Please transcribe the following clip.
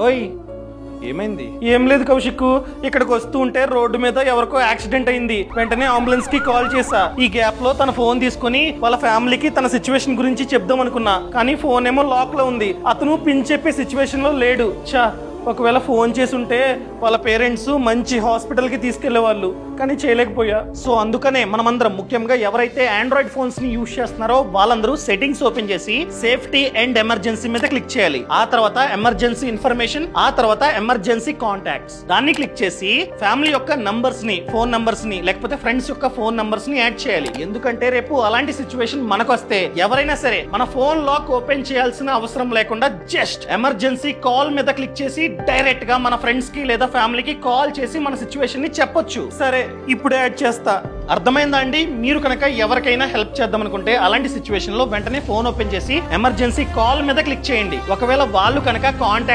ఓయ్ ఏమైంది? ఏం లేదు కౌశిక్, ఇక్కడికి వస్తూ ఉంటే రోడ్డు మీద ఎవరికో యాక్సిడెంట్ అయింది. వెంటనే అంబులెన్స్ కి కాల్ చేసా. ఈ గ్యాప్ లో తన ఫోన్ తీసుకుని వాళ్ళ ఫ్యామిలీకి తన సిచ్యువేషన్ గురించి చెప్దాం అనుకున్నా, కానీ ఫోన్ ఏమో లాక్ లో ఉంది. అతను పిన్ చెప్పే సిచ్యువేషన్ లో లేడు. ఒకవేళ ఫోన్ చేసి ఉంటే వాళ్ళ పేరెంట్స్ మంచి హాస్పిటల్ కి తీసుకెళ్లే వాళ్ళు, కానీ చేయలేకపోయా. సో అందుకనే మనమందరం, ముఖ్యంగా ఎవరైతే ఆండ్రాయిడ్ ఫోన్స్ ని యూజ్ చేస్తున్నారో వాళ్ళందరూ సెట్టింగ్స్ ఓపెన్ చేసి సేఫ్టీ అండ్ ఎమర్జెన్సీ మీద క్లిక్ చేయాలి. ఆ తర్వాత ఎమర్జెన్సీ ఇన్ఫర్మేషన్, ఆ తర్వాత ఎమర్జెన్సీ కాంటాక్ట్స్, దాన్ని క్లిక్ చేసి ఫ్యామిలీ యొక్క నంబర్స్ ని, ఫోన్ నంబర్స్ ని, లేకపోతే ఫ్రెండ్స్ యొక్క ఫోన్ నంబర్స్ ని యాడ్ చేయాలి. ఎందుకంటే రేపు అలాంటి సిచ్యువేషన్ మనకు వస్తే ఎవరైనా సరే మన ఫోన్ లాక్ ఓపెన్ చేయాల్సిన అవసరం లేకుండా జస్ట్ ఎమర్జెన్సీ కాల్ మీద క్లిక్ చేసి డైరెక్ట్ గా మన ఫ్రెండ్స్ కి లేదా ఫ్యామిలీకి కాల్ చేసి మన సిచ్యువేషన్ ని చెప్పొచ్చు. సరే, ఇప్పుడే యాడ్ చేస్తా. అర్థమైందా అండి? మీరు కనుక ఎవరికైనా హెల్ప్ చేద్దాం అనుకుంటే అలాంటి సిచ్యువేషన్ లో వెంటనే ఫోన్ ఓపెన్ చేసి ఎమర్జెన్సీ కాల్ మీద క్లిక్ చేయండి. ఒకవేళ వాళ్ళు కనుక కాంటాక్ట్